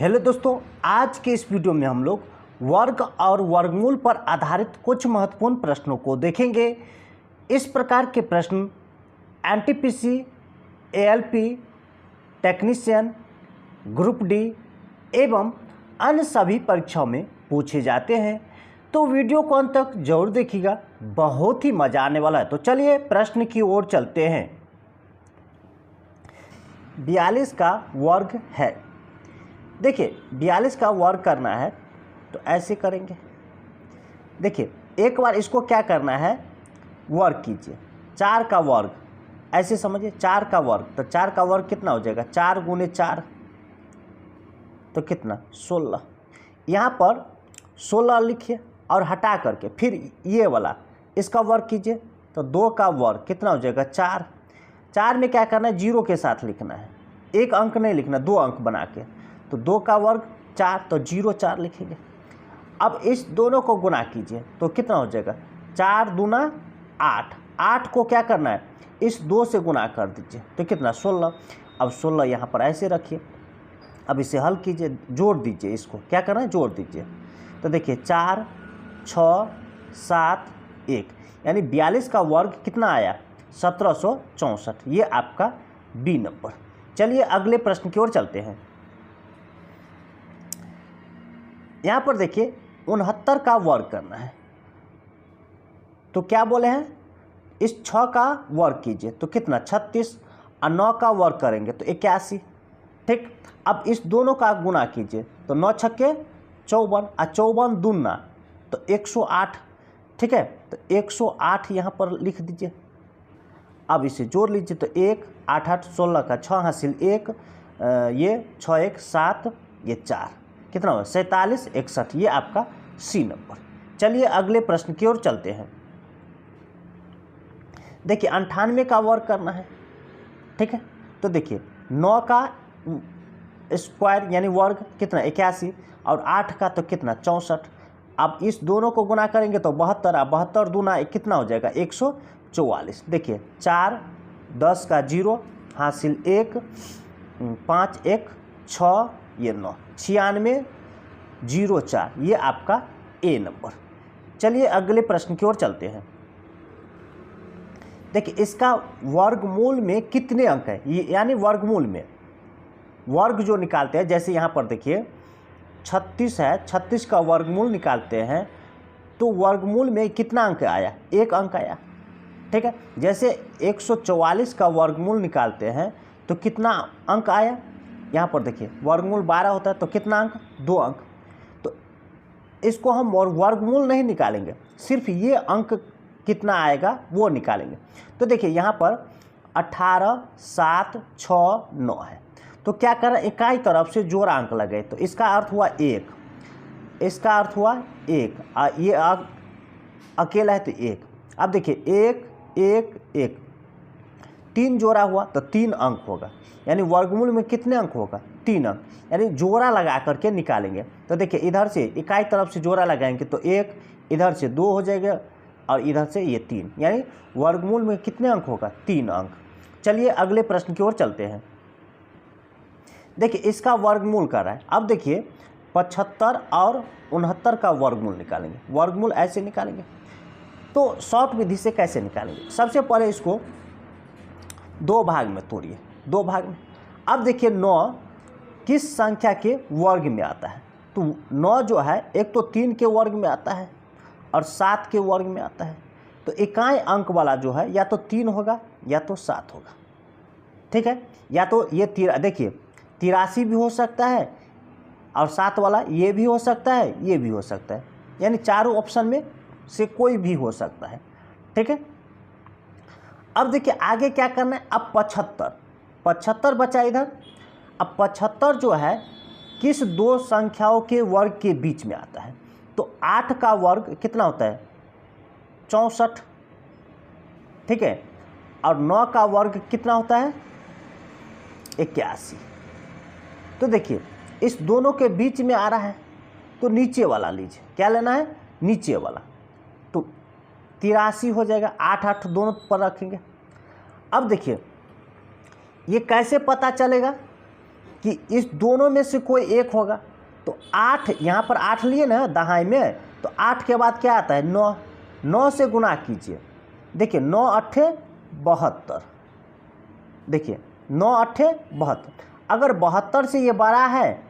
Hello दोस्तों, आज के इस वीडियो में हम लोग वर्ग और वर्गमूल पर आधारित कुछ महत्वपूर्ण प्रश्नों को देखेंगे। इस प्रकार के प्रश्न NTPC, ALP, technician, group D एवं अन्य सभी परीक्षाओं में पूछे जाते हैं, तो वीडियो को अंत तक जरूर देखिएगा, बहुत ही मज़ा आने वाला है। तो चलिए प्रश्न की ओर चलते हैं। 42 का वर्ग है। देखिए 42 का वर्ग करना है तो ऐसे करेंगे। देखिए एक बार इसको क्या करना है, वर्ग कीजिए। 4 का वर्ग ऐसे समझिए, 4 का वर्ग, तो 4 का वर्ग कितना हो जाएगा, 4 गुने 4 तो कितना 16। यहाँ पर 16 लिखिए और हटा करके फिर ये वाला इसका वर्ग कीजिए, तो 2 का वर्ग कितना हो जाएगा 4। 4 में क्या करना है, 0 के साथ लिखना है, एक अंक नहीं लिखना, 2 अंक बना के। तो 2 का वर्ग 4, तो 0 4 लिखेंगे। अब इस दोनों को गुना कीजिए तो कितना हो जाएगा, 4 दूना 8। 8 को क्या करना है, इस 2 से गुना कर दीजिए तो कितना 16। अब 16 यहाँ पर ऐसे रखिए। अब इसे हल कीजिए, जोड़ दीजिए, इसको क्या करना है, जोड़ दीजिए। तो देखिए 4 6 7 1, यानी 42 का वर्ग कितना आया, 1764। ये आपका बी नंबर। चलिए अगले प्रश्न की ओर चलते हैं। यहाँ पर देखिए 69 का वर्ग करना है, तो क्या बोले हैं, इस 6 का वर्ग कीजिए तो कितना 36, और 9 का वर्ग करेंगे तो 81। ठीक, अब इस दोनों का गुना कीजिए तो 9 छक्के 54, और 54 दूना तो 108। ठीक है, तो 108 यहाँ पर लिख दीजिए। अब इसे जोड़ लीजिए तो 1 8 8 16 का 6 हासिल 1, ये 6 1 7, ये 4, कितना हुआ 47 61। ये आपका सी नंबर। चलिए अगले प्रश्न की ओर चलते हैं। देखिए 98 का वर्ग करना है। ठीक है, तो देखिए 9 का स्क्वायर यानी वर्ग कितना 81, और 8 का तो कितना 64। अब इस दोनों को गुना करेंगे तो 72, 72 दूना कितना हो जाएगा 144। देखिए 4 10 का 0 हासिल 1, 5 1 6, ये 9 96 0 4। ये आपका ए नंबर। चलिए अगले प्रश्न की ओर चलते हैं। देखिए इसका वर्गमूल में कितने अंक है, ये यानी वर्गमूल में वर्ग जो निकालते हैं, जैसे यहाँ पर देखिए 36 है, 36 का वर्गमूल निकालते हैं तो वर्गमूल में कितना अंक आया, एक अंक आया। ठीक है, जैसे 144 का वर्गमूल निकालते हैं तो कितना अंक आया, यहाँ पर देखिए वर्गमूल 12 होता है तो कितना अंक, 2 अंक। तो इसको हम वर्गमूल नहीं निकालेंगे, सिर्फ ये अंक कितना आएगा वो निकालेंगे। तो देखिए यहाँ पर 18 7 6 9 है, तो क्या करें, इकाई तरफ से जोड़ा अंक लगे तो इसका अर्थ हुआ 1, इसका अर्थ हुआ 1, ये अकेला है तो 1। अब देखिए 1 1 1, 3 जोड़ा हुआ तो 3 अंक होगा, यानी वर्गमूल में कितने अंक होगा, 3 अंक, यानी जोड़ा लगा करके निकालेंगे। तो देखिए इधर से इकाई तरफ से जोड़ा लगाएंगे तो 1, इधर से 2 हो जाएगा, और इधर से ये 3, यानी वर्गमूल में कितने अंक होगा, 3 अंक। चलिए अगले प्रश्न की ओर चलते हैं। देखिए इसका वर्गमूल कर रहा है। अब देखिए 75 और 69 का वर्गमूल निकालेंगे। वर्गमूल ऐसे निकालेंगे, तो शॉर्ट विधि से कैसे निकालेंगे, सबसे पहले इसको 2 भाग में तोड़िए, 2 भाग में। अब देखिए 9 किस संख्या के वर्ग में आता है, तो 9 जो है एक तो 3 के वर्ग में आता है और 7 के वर्ग में आता है। तो इकाई अंक वाला जो है या तो 3 होगा या तो 7 होगा। ठीक है, या तो ये देखिए 83 भी हो सकता है, और 7 वाला ये भी हो सकता है, ये भी हो सकता है, यानी चारों ऑप्शन में से कोई भी हो सकता है। ठीक है, अब देखिए आगे क्या करना है, अब 75 बचा इधर। अब 75 जो है किस 2 संख्याओं के वर्ग के बीच में आता है, तो 8 का वर्ग कितना होता है 64। ठीक है, और 9 का वर्ग कितना होता है 81। तो देखिए इस दोनों के बीच में आ रहा है तो नीचे वाला लीजिए, क्या लेना है, नीचे वाला, तो 83 हो जाएगा। 8 8 दोनों पर रखेंगे। अब देखिए ये कैसे पता चलेगा, कि इस दोनों में से कोई एक होगा। तो 8, यहाँ पर 8 लिए ना दहाई में, तो 8 के बाद क्या आता है 9, 9 से गुना कीजिए। देखिए 9 अट्ठे 72, देखिए 9 अट्ठे 72। अगर 72 से ये बड़ा है,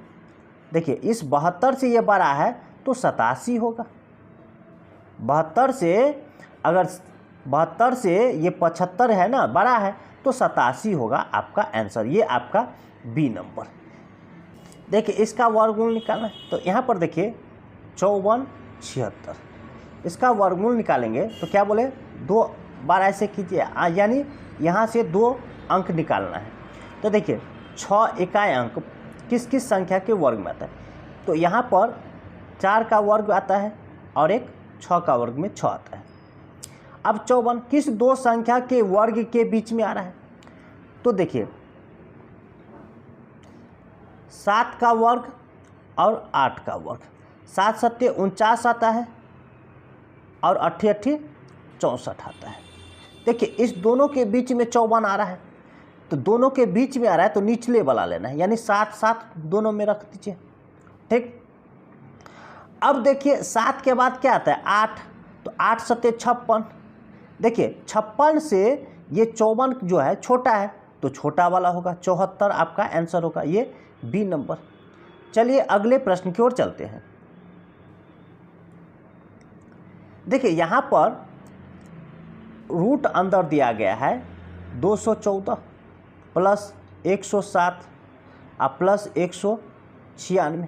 देखिए इस 72 से ये बड़ा है तो 87 होगा। 72 से, अगर 72 से ये 75 है ना, बड़ा है, तो 87 होगा आपका आंसर। ये आपका बी नंबर। देखिए इसका वर्गमूल निकालना है, तो यहाँ पर देखिए 54 76, इसका वर्गमूल निकालेंगे तो क्या बोले, 2 बार ऐसे कीजिए, यानी यहाँ से 2 अंक निकालना है। तो देखिए 6 इकाई अंक किस किस संख्या के वर्ग में आता है, तो यहाँ पर 4 का वर्ग आता है और एक 6 का वर्ग में 6 आता है। अब 54 किस 2 संख्या के वर्ग के बीच में आ रहा है, तो देखिए 7 का वर्ग और 8 का वर्ग, 7 सत्ते 49 आता है और 8 अट्ठी 64 आता है। देखिए इस दोनों के बीच में 54 आ रहा है, तो दोनों के बीच में आ रहा है तो निचले वाला लेना है, यानी 7 7 दोनों में रख दीजिए। ठीक, अब देखिए 7 के बाद क्या आता है 8, तो 8 सत्ते 56। देखिए 56 से ये 54 जो है छोटा है, तो छोटा वाला होगा, 74 आपका आंसर होगा, ये बी नंबर। चलिए अगले प्रश्न की ओर चलते हैं। देखिए यहाँ पर रूट अंदर दिया गया है 214 प्लस 107 और प्लस 196,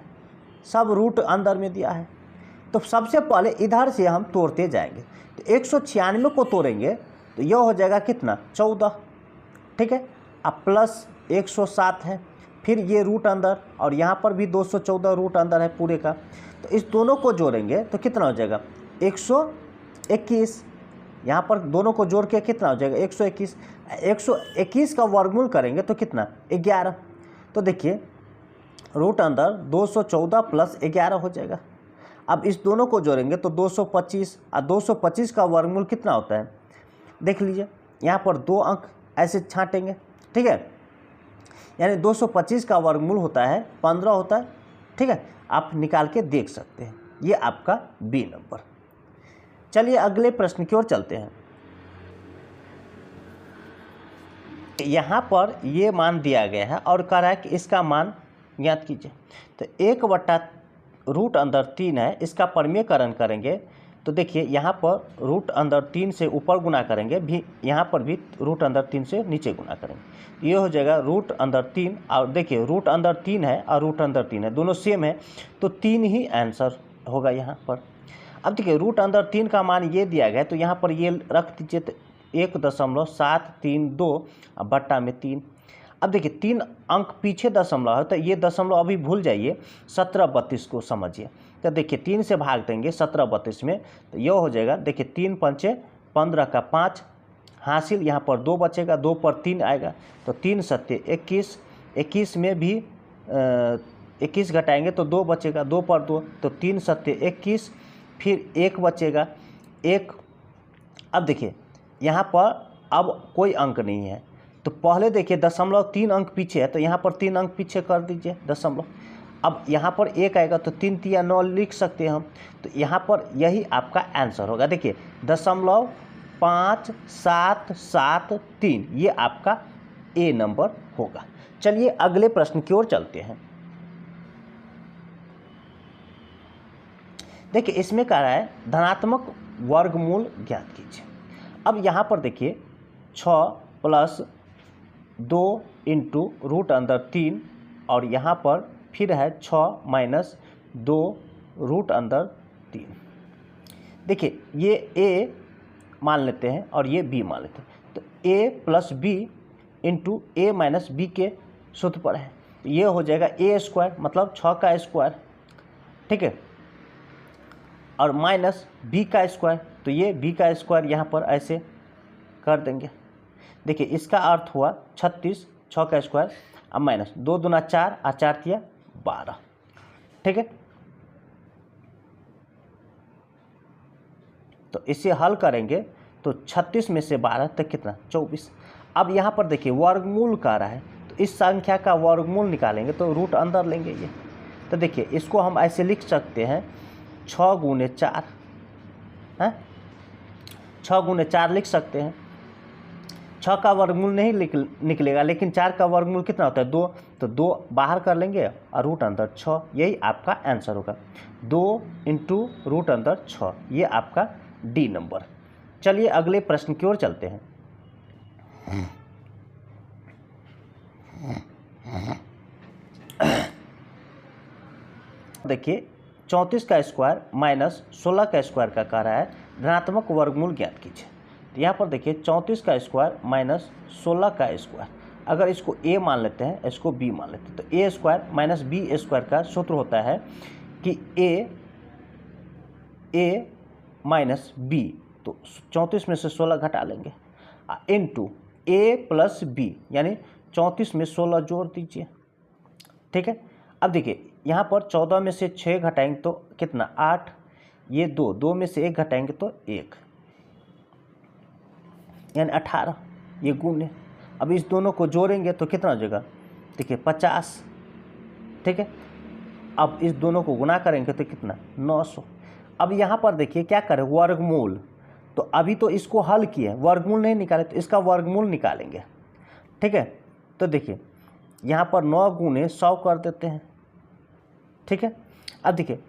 सब रूट अंदर में दिया है। तो सबसे पहले इधर से हम तोड़ते जाएंगे, तो 196 को तोड़ेंगे तो यह हो जाएगा कितना 14, ठीक है। अब प्लस 107 है, फिर ये रूट अंदर, और यहाँ पर भी 214 रूट अंदर है पूरे का, तो इस दोनों को जोड़ेंगे तो कितना हो जाएगा 121। यहाँ पर दोनों को जोड़ के कितना हो जाएगा 121। 121 का वर्गमूल करेंगे तो कितना 11। तो देखिए रूट अंदर 214 प्लस 11 हो जाएगा। अब इस दोनों को जोड़ेंगे तो 225, और 225 का वर्गमूल कितना होता है देख लीजिए, यहाँ पर 2 अंक ऐसे छांटेंगे, ठीक है, यानी 225 का वर्गमूल होता है 15 होता है, ठीक है, आप निकाल के देख सकते हैं। ये आपका बी नंबर। चलिए अगले प्रश्न की ओर चलते हैं। यहाँ पर ये मान दिया गया है और कह रहा है कि इसका मान ज्ञात कीजिए। तो 1 रूट अंदर 3 है, इसका परिमेयकरण करेंगे तो देखिए यहाँ पर रूट अंदर 3 से ऊपर गुना करेंगे, भी यहाँ पर भी रूट अंदर 3 से नीचे गुना करेंगे, ये हो जाएगा रूट अंदर 3। और देखिए रूट अंदर 3 है और रूट अंदर 3 है, दोनों सेम है, तो 3 ही आंसर होगा यहाँ पर। अब देखिए रूट अंदर 3 का मान ये दिया गया है, तो यहाँ पर ये रख दीजिए, तो 1.732 बट्टा में 3। अब देखिए 3 अंक पीछे दशमलव है, तो ये दशमलव अभी भूल जाइए, 17 32 को समझिए। तो देखिए 3 से भाग देंगे 17 32 में, तो यह हो जाएगा, देखिए 3 पंचे 15 का 5 हासिल, यहाँ पर 2 बचेगा, 2 पर 3 आएगा, तो 3 सत्ते 21, 21 में भी 21 घटाएंगे तो 2 बचेगा, 2 पर 2, तो 3 सत्ते 21, फिर 1 बचेगा 1। अब देखिए यहाँ पर अब कोई अंक नहीं है, तो पहले देखिए दशमलव 3 अंक पीछे है, तो यहाँ पर 3 अंक पीछे कर दीजिए दशमलव। अब यहाँ पर 1 आएगा तो 3 तिया 9 लिख सकते हैं हम, तो यहाँ पर यही आपका आंसर होगा। देखिए 0.5773, ये आपका ए नंबर होगा। चलिए अगले प्रश्न की ओर चलते हैं। देखिए इसमें कह रहा है धनात्मक वर्गमूल ज्ञात कीजिए। अब यहाँ पर देखिए 6 प्लस 2 इंटू रूट अंदर 3, और यहाँ पर फिर है 6 माइनस 2 रूट अंदर 3। देखिए ये ए मान लेते हैं और ये बी मान लेते हैं, तो ए प्लस बी इंटू ए माइनस बी के सूत्र पर है, तो ये हो जाएगा ए स्क्वायर, मतलब 6 का स्क्वायर, ठीक है, और माइनस बी का स्क्वायर, तो ये बी का स्क्वायर यहाँ पर ऐसे कर देंगे। देखिए इसका अर्थ हुआ 36, 6 का स्क्वायर, अब माइनस 2 दूना 4 और 4 तिया 12, ठीक है। तो इसे हल करेंगे तो 36 में से 12 तक कितना 24। अब यहाँ पर देखिए वर्गमूल का रहा है, तो तो इस संख्या का वर्गमूल निकालेंगे तो रूट अंदर लेंगे ये। तो देखिए इसको हम ऐसे लिख सकते हैं 6 गुने 4 है, 6 गुने 4 लिख सकते हैं। 6 का वर्गमूल नहीं निकलेगा, लेकिन 4 का वर्गमूल कितना होता है 2, तो 2 बाहर कर लेंगे और रूट अंदर 6, यही आपका आंसर होगा। 2 इंटू रूट अंदर 6, ये आपका डी नंबर। चलिए अगले प्रश्न की ओर चलते हैं। देखिए 34 का स्क्वायर माइनस 16 का स्क्वायर का कह रहा है, धनात्मक वर्गमूल ज्ञात कीजिए। तो यहाँ पर देखिए 34 का स्क्वायर माइनस 16 का स्क्वायर, अगर इसको a मान लेते हैं, इसको b मान लेते हैं, तो a square minus b square का सूत्र होता है कि a माइनस b, तो 34 में से 16 घटा लेंगे, इनटू a प्लस b, यानी 34 में 16 जोड़ दीजिए। ठीक है, अब देखिए यहाँ पर 14 में से 6 घटाएंगे तो कितना 8, ये 2 में से 1 घटाएंगे तो 1, यानी 18, ये गुणे। अब इस दोनों को जोड़ेंगे तो कितना हो जाएगा, देखिए 50। ठीक है, अब इस दोनों को गुना करेंगे तो कितना 900। अब यहाँ पर देखिए क्या करें, वर्गमूल, तो अभी तो इसको हल किए, वर्गमूल नहीं निकाले, तो इसका वर्गमूल निकालेंगे। ठीक है, तो देखिए यहाँ पर 9 गुने 100 कर देते हैं। ठीक है, अब देखिए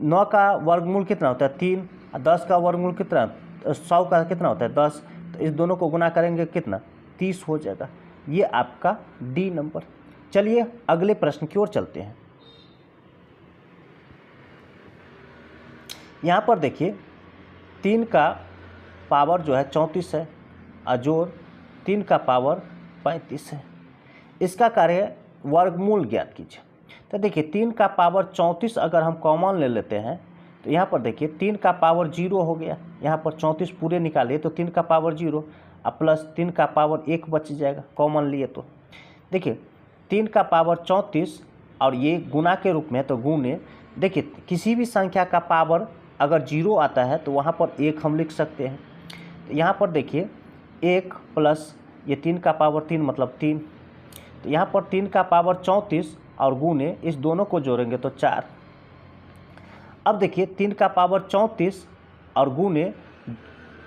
9 का वर्गमूल कितना होता है 3, 10 का वर्गमूल कितना, 100 का कितना होता है 10, तो इस दोनों को गुना करेंगे कितना 30 हो जाएगा, ये आपका डी नंबर। चलिए अगले प्रश्न की ओर चलते हैं। यहाँ पर देखिए 3 का पावर जो है 34 है, अजोड़ 3 का पावर 35 है, इसका कार्य वर्गमूल ज्ञात कीजिए। तो देखिए 3 का पावर 34 अगर हम कॉमन ले लेते हैं तो यहाँ पर देखिए 3 का पावर 0 हो गया, यहाँ पर 34 पूरे निकाले तो 3 का पावर 0 और प्लस 3 का पावर 1 बच जाएगा कॉमन लिए। तो देखिए 3 का पावर 34 और ये गुना के रूप में, तो गुने, देखिए किसी भी संख्या का पावर अगर 0 आता है तो वहाँ पर 1 हम लिख सकते हैं। तो यहाँ पर देखिए 1 प्लस ये 3 का पावर 3 मतलब 3, तो यहाँ पर 3 का पावर 34 और गुने इस दोनों को जोड़ेंगे तो 4। अब देखिए 3 का पावर 34 और गुने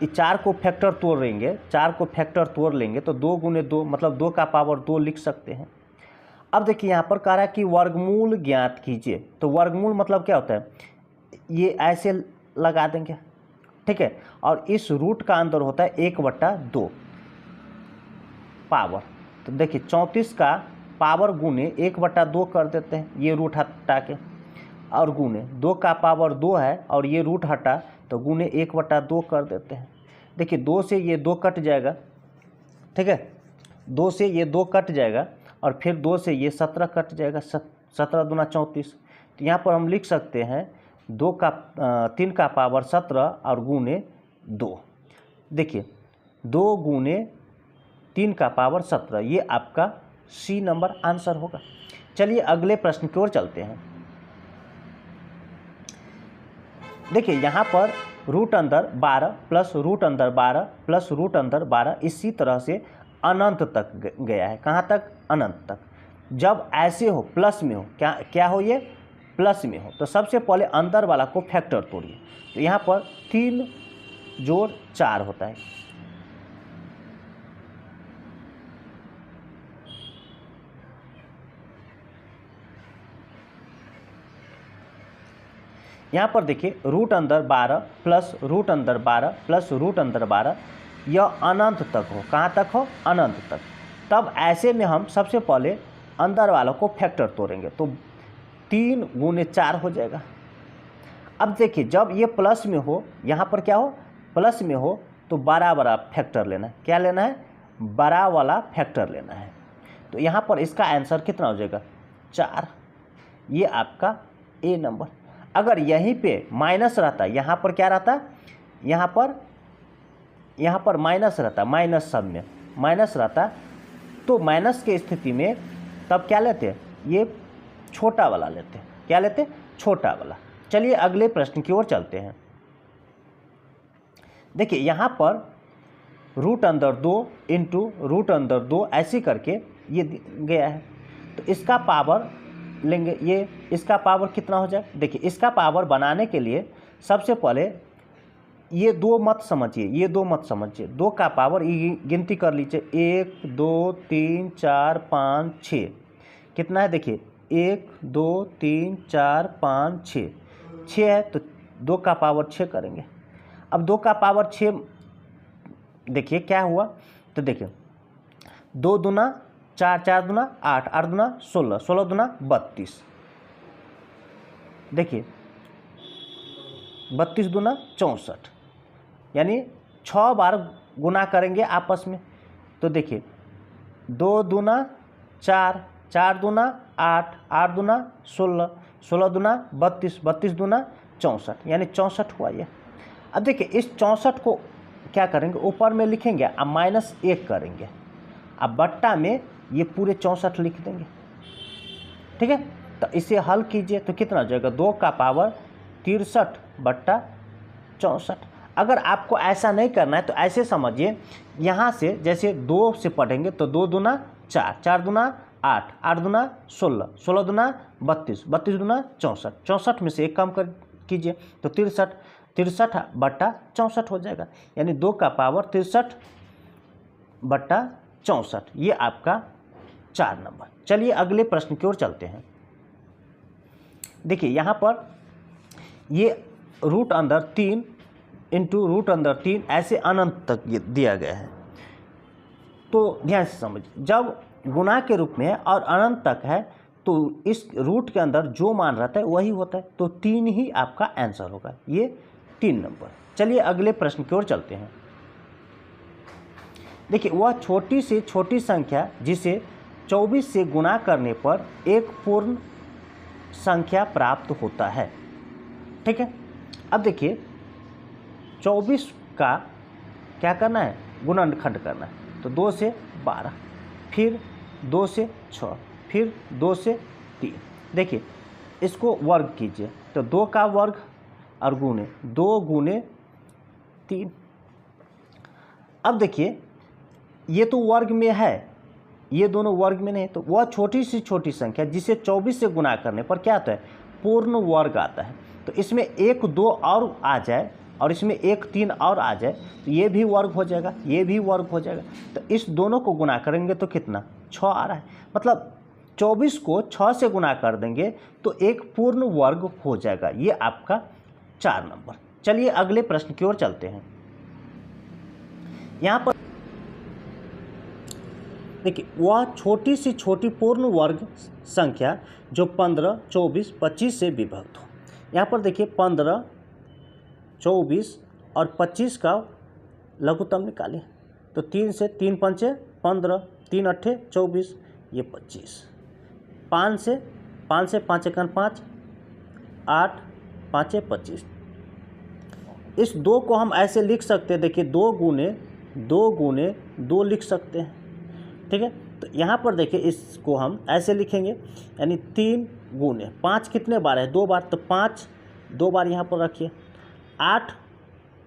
4 को फैक्टर तोड़ेंगे, 4 को फैक्टर तोड़ लेंगे तो 2 गुने 2 मतलब 2 का पावर 2 लिख सकते हैं। अब देखिए यहाँ पर कह रहा है कि वर्गमूल ज्ञात कीजिए, तो वर्गमूल मतलब क्या होता है, ये ऐसे लगा देंगे। ठीक है, और इस रूट का अंदर होता है 1/2 पावर, तो देखिए 34 का पावर गुने 1/2 कर देते हैं, ये रूट हटा के, और गुने 2 का पावर 2 है और ये रूट हटा तो गुने 1/2 कर देते हैं। देखिए 2 से ये 2 कट जाएगा। ठीक है, 2 से ये 2 कट जाएगा और फिर 2 से ये 17 कट जाएगा, 17 दूना 34। तो यहाँ पर हम लिख सकते हैं 3 का पावर 17 और गुने 2। देखिए 2 गुने 3 का पावर 17, ये आपका सी नंबर आंसर होगा। चलिए अगले प्रश्न की ओर चलते हैं। देखिए यहाँ पर रूट अंदर 12 प्लस रूट अंदर 12 प्लस रूट अंदर 12 इसी तरह से अनंत तक गया है। कहाँ तक, अनंत तक। जब ऐसे हो प्लस में हो, क्या हो, ये प्लस में हो, तो सबसे पहले अंदर वाला को फैक्टर तोड़िए। तो यहाँ पर 3 जोड़ 4 होता है, यहाँ पर देखिए रूट अंदर 12 प्लस रूट अंदर 12 प्लस रूट अंदर 12, यह अनंत तक हो। कहाँ तक हो, अनंत तक। तब ऐसे में हम सबसे पहले अंदर वालों को फैक्टर तोड़ेंगे, तो 3 गुने 4 हो जाएगा। अब देखिए जब ये प्लस में हो, यहाँ पर क्या हो, प्लस में हो, तो बड़ा बड़ा फैक्टर लेना है। क्या लेना है, बड़ा वाला फैक्टर लेना है। तो यहाँ पर इसका आंसर कितना हो जाएगा 4, ये आपका ए नंबर। अगर यहीं पे माइनस रहता, यहाँ पर क्या रहता, यहाँ पर माइनस रहता, माइनस सब में माइनस रहता, तो माइनस के स्थिति में तब क्या लेते, ये छोटा वाला लेते। क्या लेते, छोटा वाला। चलिए अगले प्रश्न की ओर चलते हैं। देखिए यहाँ पर रूट अंदर 2 इंटू रूट अंदर 2 ऐसे करके ये गया है, तो इसका पावर लेंगे, ये इसका पावर कितना हो जाए। देखिए इसका पावर बनाने के लिए सबसे पहले ये दो मत समझिए, ये दो मत समझिए, दो का पावर गिनती कर लीजिए, 1 2 3 4 5 6 कितना है। देखिए 1 2 3 4 5 6 6 है, तो 2 का पावर 6 करेंगे। अब 2 का पावर 6 देखिए क्या हुआ, तो देखिए 2 दूना 4, 4 दूना 8, 8 दूना 16, 16 दूना 32, देखिए 32 दूना 64, यानी 6 बार गुना करेंगे आपस में। तो देखिए 2 दूना 4, 4 दूना 8, 8 दूना 16, 16 दूना 32, 32 दूना 64, यानी 64 हुआ ये। अब देखिए इस 64 को क्या करेंगे, ऊपर में लिखेंगे अब -1 करेंगे, अब बट्टा में ये पूरे 64 लिख देंगे, ठीक है। तो इसे हल कीजिए तो कितना हो जाएगा, 2 का पावर 63 बट्टा 64। अगर आपको ऐसा नहीं करना है तो ऐसे समझिए, यहाँ से जैसे 2 से पढ़ेंगे तो 2 दूना 4, 4 दूना 8, 8 दूना 16, 16 दूना 32, 32 दूना 64, 64 में से 1 कम कर कीजिए तो 63, 63 बट्टा 64 हो जाएगा, यानी 2 का पावर 63 बट्टा 64, ये आपका 4 नंबर। चलिए अगले प्रश्न की ओर चलते हैं। देखिए यहाँ पर ये रूट अंदर 3 इंटू रूट अंदर 3 ऐसे अनंत तक ये दिया गया है। तो ध्यान से समझिए, जब गुना के रूप में है और अनंत तक है तो इस रूट के अंदर जो मान रहता है वही होता है, तो 3 ही आपका आंसर होगा, ये 3 नंबर। चलिए अगले प्रश्न की ओर चलते हैं। देखिए वह छोटी से छोटी संख्या जिसे 24 से गुना करने पर एक पूर्ण संख्या प्राप्त होता है, ठीक है। अब देखिए 24 का क्या करना है, गुणनखंड करना है, तो 2 से 12, फिर 2 से 6, फिर 2 से 3। देखिए इसको वर्ग कीजिए तो 2 का वर्ग और गुणे 2 गुणे 3। अब देखिए ये तो वर्ग में है, ये दोनों वर्ग में नहीं, तो वह छोटी से छोटी संख्या जिसे 24 से गुना करने पर क्या आता है, पूर्ण वर्ग आता है। तो इसमें 1 2 और आ जाए और इसमें 1 3 और आ जाए तो ये भी वर्ग हो जाएगा, ये भी वर्ग हो जाएगा। तो इस दोनों को गुना करेंगे तो कितना, 6 आ रहा है, मतलब 24 को 6 से गुना कर देंगे तो एक पूर्ण वर्ग हो जाएगा, ये आपका 4 नंबर। चलिए अगले प्रश्न की ओर चलते हैं। यहाँ पर देखिए वह छोटी से छोटी पूर्ण वर्ग संख्या जो 15, 24, 25 से विभक्त हो। यहाँ पर देखिए 15, 24 और 25 का लघुत्तम निकालिए, तो 3 से 3 पंचे 15, 3 अट्ठे 24, ये 25, 5 से 5 एकन 5, 8 5 25। इस 2 को हम ऐसे लिख सकते हैं, देखिए 2 गुने 2 लिख सकते हैं, ठीक है। तो यहाँ पर देखिए इसको हम ऐसे लिखेंगे, यानी 3 गुने 5 कितने बार है, 2 बार, तो 5 2 बार यहाँ पर रखिए, 8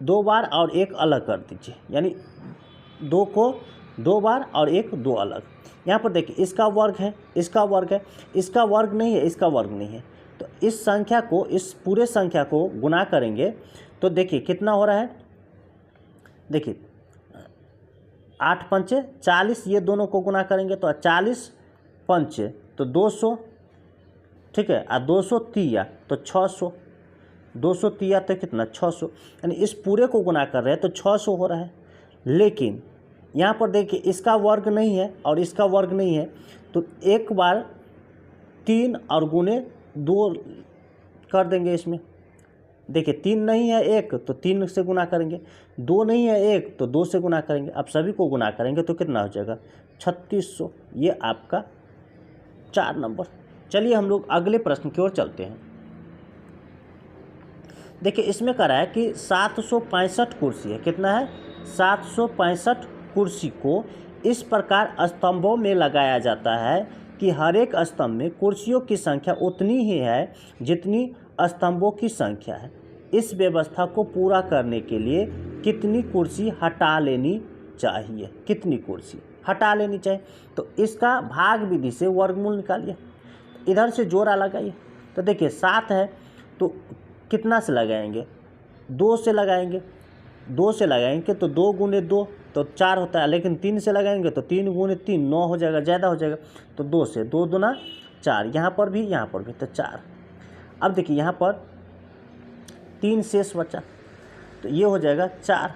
2 बार और 1 अलग कर दीजिए, यानी 2 को 2 बार और 1 2 अलग। यहाँ पर देखिए इसका वर्ग है, इसका वर्ग है, इसका वर्ग नहीं है, इसका वर्ग नहीं है, तो इस संख्या को, इस पूरे संख्या को गुना करेंगे तो देखिए कितना हो रहा है, देखिए 8 पंचे 40, ये दोनों को गुना करेंगे तो 40 पंचे तो 200, ठीक है, और 200 तिया तो 600, 200 तिया तो कितना 600, यानी इस पूरे को गुना कर रहे हैं तो 600 हो रहा है। लेकिन यहाँ पर देखिए इसका वर्ग नहीं है और इसका वर्ग नहीं है, तो एक बार 3 और गुने 2 कर देंगे इसमें। देखिए 3 नहीं है 1 तो 3 से गुना करेंगे, 2 नहीं है 1 तो 2 से गुना करेंगे। अब सभी को गुना करेंगे तो कितना हो जाएगा, 3600, ये आपका 4 नंबर। चलिए हम लोग अगले प्रश्न की ओर चलते हैं। देखिए इसमें कह रहा है कि 765 कुर्सी है, कितना है, 765 कुर्सी को इस प्रकार स्तंभों में लगाया जाता है कि हर एक स्तंभ में कुर्सियों की संख्या उतनी ही है जितनी स्तंभों की संख्या है। इस व्यवस्था को पूरा करने के लिए कितनी कुर्सी हटा लेनी चाहिए, कितनी कुर्सी हटा लेनी चाहिए। तो इसका भाग विधि से वर्गमूल निकालिए, इधर से जोड़ा लगाइए। तो देखिए 7 है तो कितना से लगाएंगे, 2 से लगाएंगे, 2 से लगाएंगे तो 2 गुने 2 तो 4 होता है, लेकिन 3 से लगाएंगे तो 3 गुने 3 9 हो जाएगा, ज़्यादा हो जाएगा। तो 2 से 2 दूना 4, यहाँ पर भी तो 4। अब देखिए यहाँ पर 3 शेष बचा तो ये हो जाएगा 4।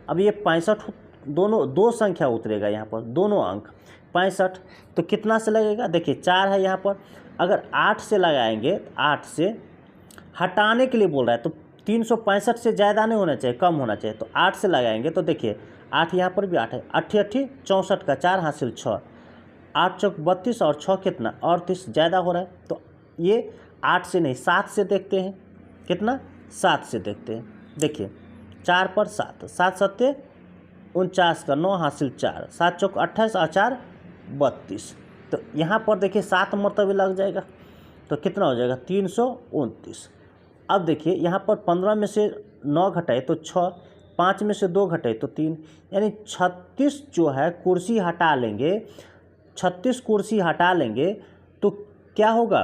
अब ये 65 दोनों दो संख्या उतरेगा यहाँ पर, दोनों अंक 65। तो कितना से लगेगा, देखिए 4 है यहाँ पर, अगर 8 से लगाएंगे, 8 से हटाने के लिए बोल रहा है तो 365 से ज़्यादा नहीं होना चाहिए, कम होना चाहिए। तो 8 से लगाएंगे तो देखिए 8 यहाँ पर भी 8 है, 8 64 का 4 हासिल 6, 8 चौक 32 और 6 कितना 38, ज़्यादा हो रहा है। तो ये 8 से नहीं 7 से देखते हैं, कितना 7 से देखते हैं। देखिए 4 पर 7, 7 सत्ते 49 का 9 हासिल 4, 7 चौक 28 और 4 32। तो यहाँ पर देखिए 7 मरतबे लग जाएगा तो कितना हो जाएगा 329। अब देखिए यहाँ पर 15 में से 9 घटाए तो 6, 5 में से 2 घटाए तो 3, यानी 36 जो है कुर्सी हटा लेंगे, 36 कुर्सी हटा लेंगे तो क्या होगा,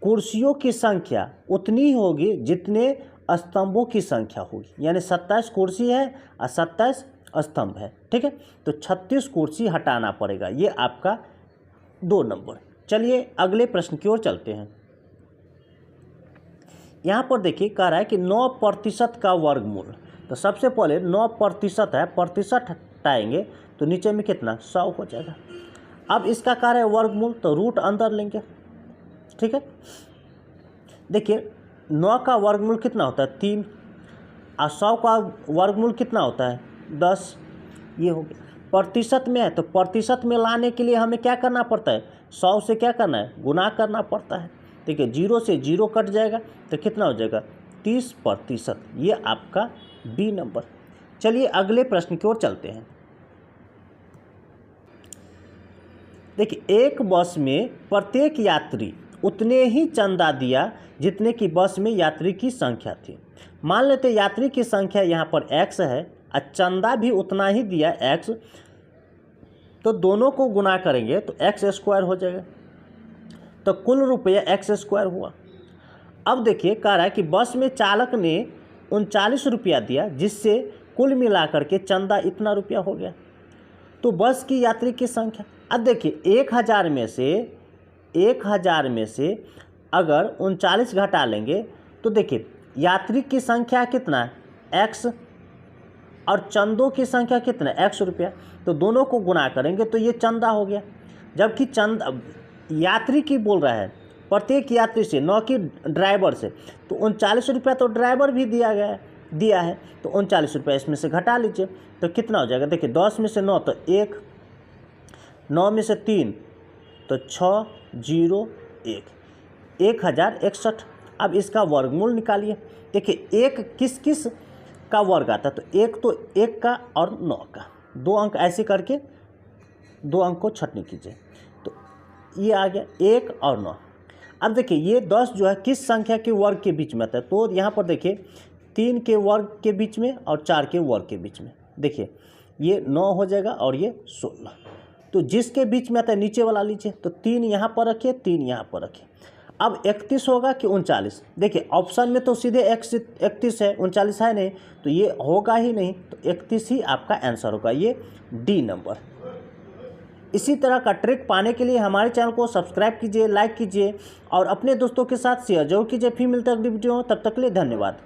कुर्सियों की संख्या उतनी ही होगी जितने स्तंभों की संख्या होगी, यानी 27 कुर्सी है और 27 स्तंभ है, ठीक है। तो 36 कुर्सी हटाना पड़ेगा, ये आपका 2 नंबर। चलिए अगले प्रश्न की ओर चलते हैं। यहाँ पर देखिए कह रहा है कि 9% का वर्गमूल। तो सबसे पहले 9% है, प्रतिशत हटाएंगे तो नीचे में कितना 100 हो जाएगा। अब इसका कह रहा है वर्गमूल, तो रूट अंदर लेंगे, ठीक है। देखिए 9 का वर्गमूल कितना होता है 3 और 100 का वर्गमूल कितना होता है 10, ये हो गया। प्रतिशत में है तो प्रतिशत में लाने के लिए हमें क्या करना पड़ता है, 100 से क्या करना है, गुना करना पड़ता है। ठीक है, 0 से 0 कट जाएगा तो कितना हो जाएगा 30%। ये आपका बी नंबर। चलिए अगले प्रश्न की ओर चलते हैं। देखिए एक बस में प्रत्येक यात्री उतने ही चंदा दिया जितने की बस में यात्री की संख्या थी। मान लेते यात्री की संख्या यहाँ पर x है और चंदा भी उतना ही दिया x, तो दोनों को गुना करेंगे तो x² हो जाएगा, तो कुल रुपया x² हुआ। अब देखिए कह रहा है कि बस में चालक ने 39 रुपया दिया जिससे कुल मिलाकर के चंदा इतना रुपया हो गया। तो बस की यात्री की संख्या, अब देखिए 1000 में से अगर 39 घटा लेंगे तो देखिए यात्री की संख्या कितना है x और चंदों की संख्या कितना है x रुपया, तो दोनों को गुना करेंगे तो ये चंदा हो गया। जबकि चंदा यात्री की बोल रहा है प्रत्येक यात्री से, न कि ड्राइवर से, तो 39 रुपया तो ड्राइवर भी दिया है तो 39 रुपया इसमें से घटा लीजिए तो कितना हो जाएगा। देखिए 10 में से 9 तो 1, 9 में से 3 तो 6, 0, 1, 1061। अब इसका वर्गमूल निकालिए। देखिए एक किस किस का वर्ग आता है, तो एक तो 1 का और 9 का, 2 अंक ऐसे करके 2 अंक को छटनी कीजिए तो ये आ गया 1 और 9। अब देखिए ये 10 जो है किस संख्या के वर्ग के बीच में आता है, तो यहाँ पर देखिए 3 के वर्ग के बीच में और 4 के वर्ग के बीच में। देखिए ये 9 हो जाएगा और ये 16, तो जिसके बीच में आता है नीचे वाला लीजिए, तो 3 यहाँ पर रखिए, 3 यहाँ पर रखिए। अब 31 होगा कि 39, देखिए ऑप्शन में तो सीधे 31 है, 39 है नहीं, तो ये होगा ही नहीं, तो 31 ही आपका आंसर होगा, ये डी नंबर। इसी तरह का ट्रिक पाने के लिए हमारे चैनल को सब्सक्राइब कीजिए, लाइक कीजिए और अपने दोस्तों के साथ शेयर जरूर कीजिए। फिर मिलते हैं अगली वीडियो में, तब तक के लिए धन्यवाद।